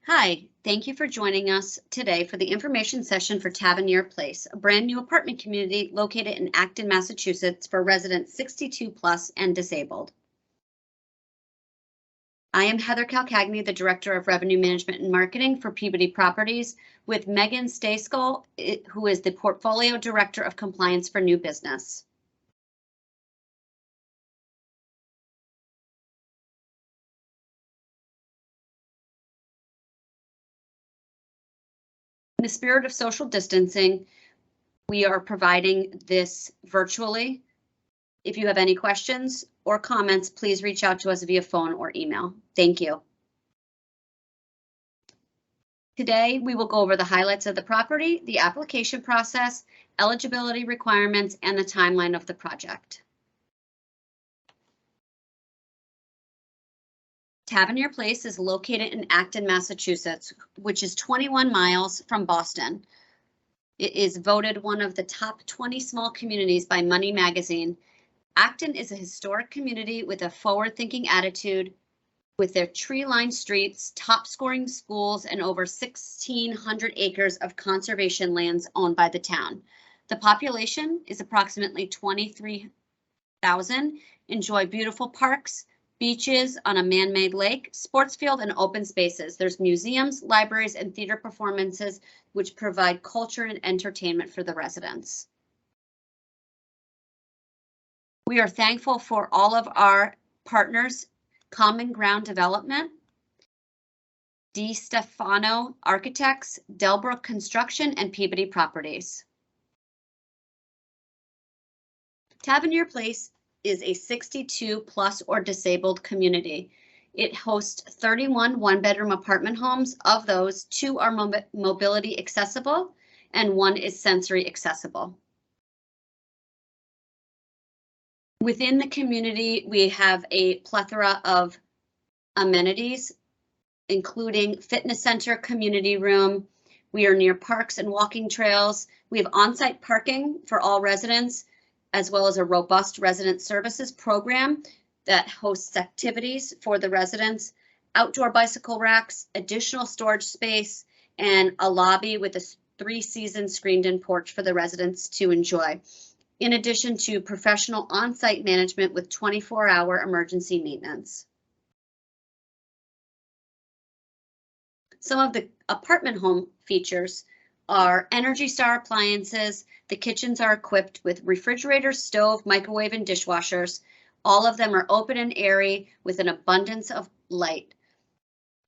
Hi, thank you for joining us today for the information session for Tavernier Place, a brand new apartment community located in Acton, Massachusetts for residents 62 plus and disabled. I am Heather Calcagni, the Director of Revenue Management and Marketing for Peabody Properties, with Megan Stayskull, who is the Portfolio Director of Compliance for New Business. In the spirit of social distancing, we are providing this virtually. If you have any questions or comments, please reach out to us via phone or email. Thank you. Today, we will go over the highlights of the property, the application process, eligibility requirements, and the timeline of the project. Tavernier Place is located in Acton, Massachusetts, which is 21 miles from Boston. It is voted one of the top 20 small communities by Money Magazine. Acton is a historic community with a forward-thinking attitude, with their tree-lined streets, top-scoring schools, and over 1,600 acres of conservation lands owned by the town. The population is approximately 23,000, enjoy beautiful parks, beaches on a man-made lake, sports field, and open spaces. There's museums, libraries, and theater performances, which provide culture and entertainment for the residents. We are thankful for all of our partners, Common Ground Development, Di Stefano Architects, Delbrook Construction, and Peabody Properties. Tavernier Place is a 62 plus or disabled community. It hosts 31 one-bedroom apartment homes. Of those, 2 are mobility accessible and 1 is sensory accessible. Within the community, we have a plethora of amenities, including fitness center, community room. We are near parks and walking trails. We have on-site parking for all residents, as well as a robust resident services program that hosts activities for the residents, outdoor bicycle racks, additional storage space, and a lobby with a 3-season screened-in porch for the residents to enjoy, in addition to professional on-site management with 24-hour emergency maintenance. Some of the apartment home features are Energy Star appliances. The kitchens are equipped with refrigerators, stove, microwave, and dishwashers. All of them are open and airy with an abundance of light.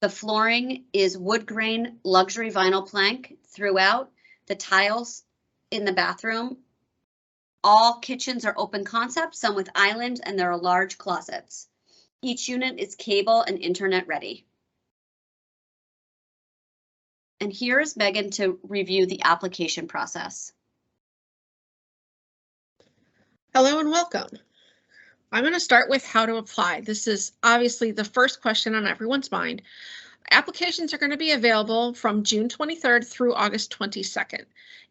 The flooring is wood grain luxury vinyl plank throughout. The tiles in the bathroom. All kitchens are open concept, some with island, and there are large closets. Each unit is cable and internet ready. And here is Megan to review the application process. Hello and welcome. I'm going to start with how to apply. This is obviously the first question on everyone's mind. Applications are going to be available from June 23rd through August 22nd.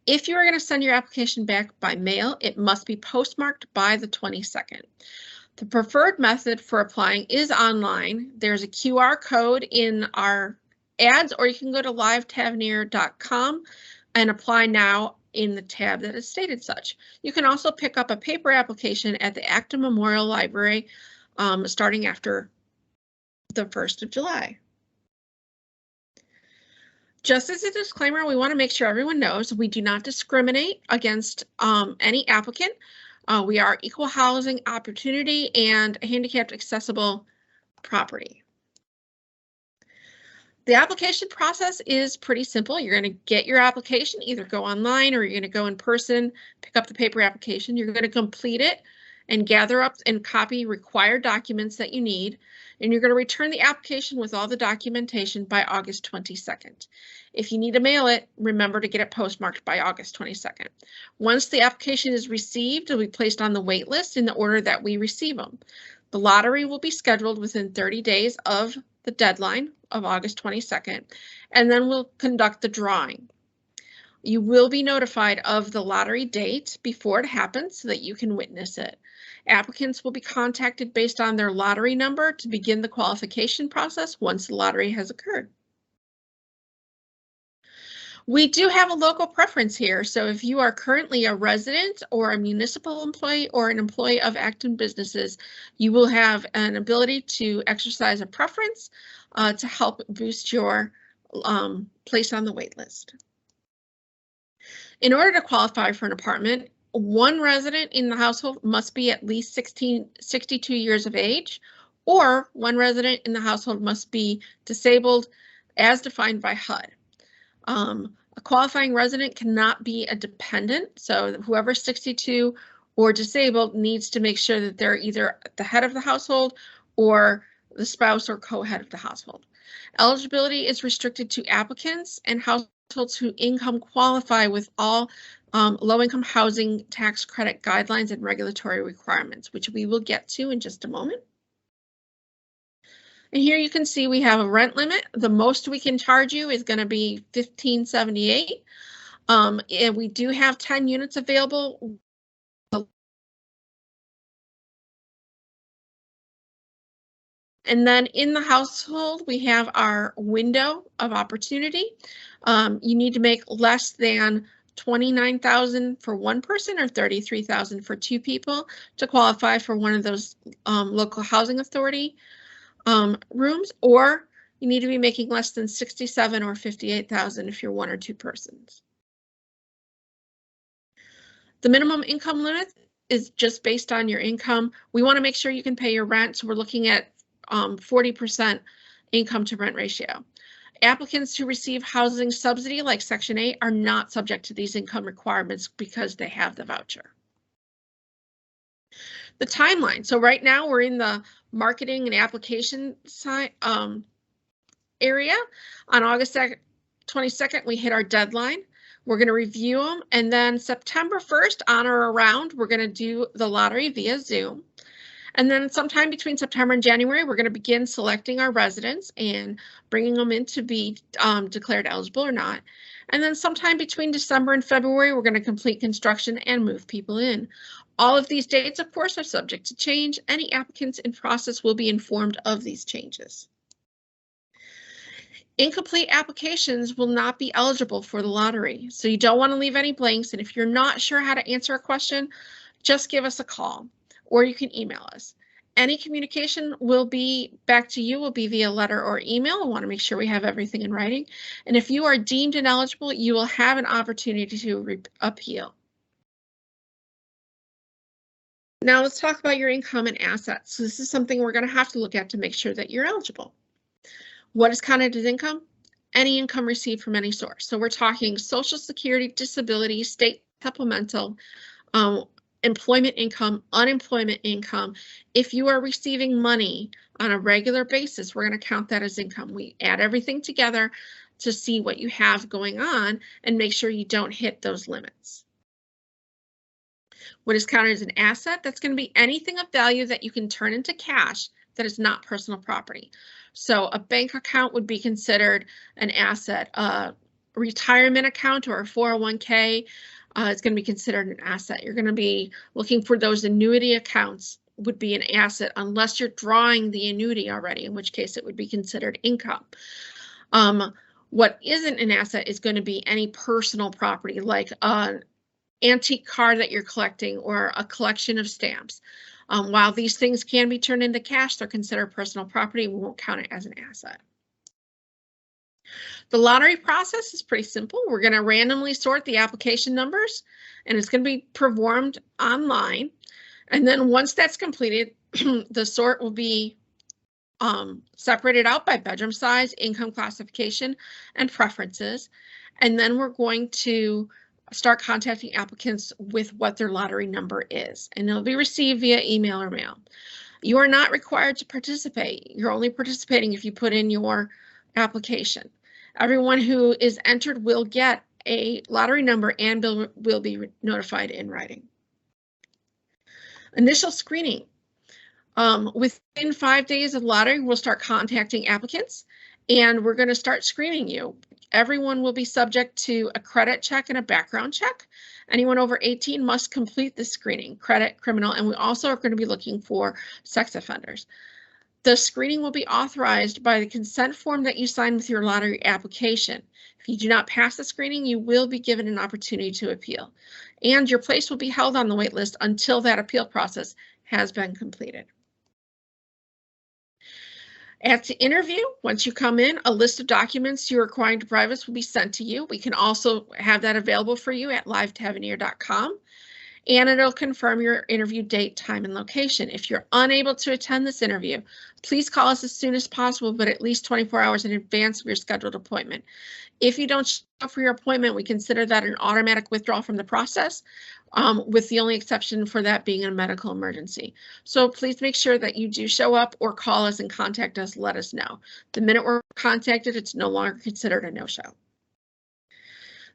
If you are going to send your application back by mail, it must be postmarked by the 22nd. The preferred method for applying is online. There's a QR code in our ads, or you can go to livetavernier.com and apply now in the tab that is stated such. You can also pick up a paper application at the Acton Memorial Library starting after the 1st of July. Just as a disclaimer, we want to make sure everyone knows we do not discriminate against any applicant. We are equal housing opportunity and handicapped accessible property. The application process is pretty simple. You're going to get your application, either go online or you're going to go in person, pick up the paper application. You're going to complete it and gather up and copy required documents that you need. And you're going to return the application with all the documentation by August 22nd. If you need to mail it, remember to get it postmarked by August 22nd. Once the application is received, it will be placed on the wait list in the order that we receive them. The lottery will be scheduled within 30 days of the deadline of August 22nd, and then we'll conduct the drawing. You will be notified of the lottery date before it happens so that you can witness it. Applicants will be contacted based on their lottery number to begin the qualification process once the lottery has occurred. We do have a local preference here. So if you are currently a resident or a municipal employee or an employee of Acton businesses, you will have an ability to exercise a preference to help boost your place on the wait list. In order to qualify for an apartment, one resident in the household must be at least 62 years of age, or one resident in the household must be disabled as defined by HUD. A qualifying resident cannot be a dependent, so whoever's 62 or disabled needs to make sure that they're either the head of the household or the spouse or co-head of the household. Eligibility is restricted to applicants and households whose income qualify with all low-income housing tax credit guidelines and regulatory requirements, which we will get to in just a moment. And here you can see we have a rent limit. The most we can charge you is going to be $15.78. And we do have 10 units available. And then in the household, we have our window of opportunity. You need to make less than $29,000 for one person or $33,000 for two people to qualify for one of those local housing authority rooms, or you need to be making less than $67,000 or $58,000 if you're one or two persons. The minimum income limit is just based on your income. We want to make sure you can pay your rent, so we're looking at 40% income to rent ratio. Applicants who receive housing subsidy like Section 8 are not subject to these income requirements because they have the voucher. The timeline. So right now we're in the marketing and application side area. On August 22nd, we hit our deadline. We're going to review them, and then September 1st, on or around, we're going to do the lottery via Zoom. And then sometime between September and January, we're going to begin selecting our residents and bringing them in to be declared eligible or not. And then sometime between December and February, we're going to complete construction and move people in. All of these dates, of course, are subject to change. Any applicants in process will be informed of these changes. Incomplete applications will not be eligible for the lottery, so you don't want to leave any blanks. And if you're not sure how to answer a question, just give us a call or you can email us. Any communication will be back to you will be via letter or email. I want to make sure we have everything in writing. And if you are deemed ineligible, you will have an opportunity to appeal. Now let's talk about your income and assets. So this is something we're going to have to look at to make sure that you're eligible. What is counted as income? Any income received from any source. So we're talking Social Security, disability, state supplemental, employment income, unemployment income. If you are receiving money on a regular basis, we're going to count that as income. We add everything together to see what you have going on and make sure you don't hit those limits. What is counted as an asset? That's going to be anything of value that you can turn into cash that is not personal property. So a bank account would be considered an asset. A retirement account or a 401k is going to be considered an asset. You're going to be looking for those annuity accounts would be an asset unless you're drawing the annuity already, in which case it would be considered income. What isn't an asset is going to be any personal property like an antique car that you're collecting or a collection of stamps. While these things can be turned into cash, they're considered personal property. We won't count it as an asset. The lottery process is pretty simple. We're going to randomly sort the application numbers, and it's going to be performed online. And then once that's completed, the sort will be separated out by bedroom size, income classification, and preferences. And then we're going to start contacting applicants with what their lottery number is, and it'll be received via email or mail. You are not required to participate. You're only participating if you put in your application. Everyone who is entered will get a lottery number and will be notified in writing. Initial screening. Within 5 days of lottery, we'll start contacting applicants and we're going to start screening you. Everyone will be subject to a credit check and a background check. Anyone over 18 must complete the screening, credit, criminal, and we also are going to be looking for sex offenders. The screening will be authorized by the consent form that you sign with your lottery application. If you do not pass the screening, you will be given an opportunity to appeal, and your place will be held on the wait list until that appeal process has been completed. At the interview, once you come in, a list of documents you're requiring to provide us will be sent to you. We can also have that available for you at livetavernier.com. And it'll confirm your interview date, time, and location. If you're unable to attend this interview, please call us as soon as possible, but at least 24 hours in advance of your scheduled appointment. If you don't show up for your appointment, we consider that an automatic withdrawal from the process, with the only exception for that being a medical emergency. So please make sure that you do show up or call us and contact us, let us know. The minute we're contacted, it's no longer considered a no-show.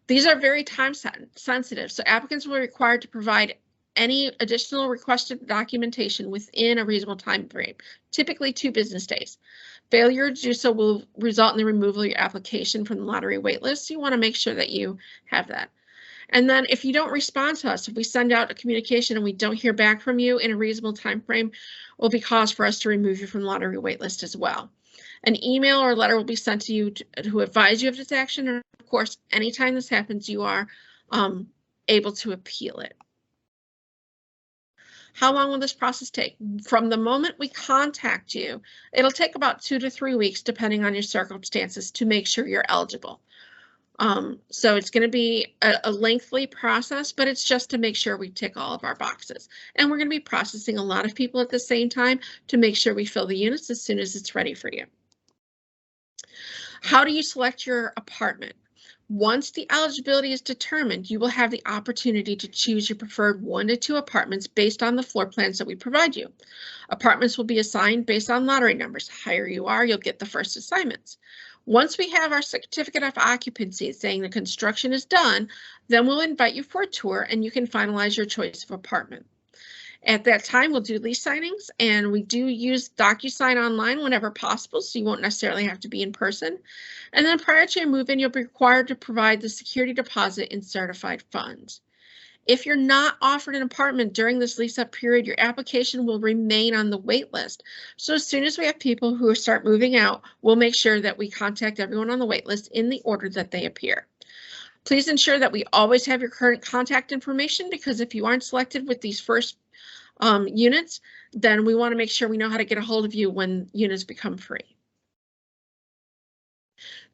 These are very time sensitive, so applicants will be required to provide any additional requested documentation within a reasonable time frame, typically 2 business days. Failure to do so will result in the removal of your application from the lottery waitlist. So you want to make sure that you have that. And then if you don't respond to us, if we send out a communication and we don't hear back from you in a reasonable time frame, will be cause for us to remove you from the lottery waitlist as well. An email or letter will be sent to you to advise you of this action. And of course, anytime this happens, you are able to appeal it. How long will this process take? From the moment we contact you, it'll take about 2 to 3 weeks, depending on your circumstances, to make sure you're eligible. So it's going to be a lengthy process, but it's just to make sure we tick all of our boxes. And we're going to be processing a lot of people at the same time to make sure we fill the units as soon as it's ready for you. How do you select your apartment? Once the eligibility is determined, you will have the opportunity to choose your preferred 1 to 2 apartments based on the floor plans that we provide you. Apartments will be assigned based on lottery numbers. The higher you are, you'll get the first assignments. Once we have our certificate of occupancy saying the construction is done, then we'll invite you for a tour and you can finalize your choice of apartment. At that time, we'll do lease signings, and we do use DocuSign online whenever possible, so you won't necessarily have to be in person. And then prior to your move-in, you'll be required to provide the security deposit in certified funds. If you're not offered an apartment during this lease-up period, your application will remain on the wait list. So as soon as we have people who start moving out, we'll make sure that we contact everyone on the wait list in the order that they appear. Please ensure that we always have your current contact information, because if you aren't selected with these first units, then we want to make sure we know how to get a hold of you when units become free.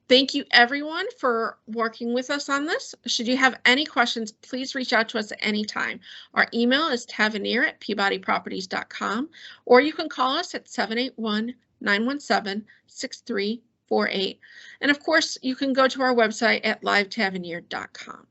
Thank you everyone for working with us on this. Should you have any questions, please reach out to us at any time. Our email is tavernier@peabodyproperties.com, or you can call us at 781-917-6348. And of course, you can go to our website at livetavernier.com.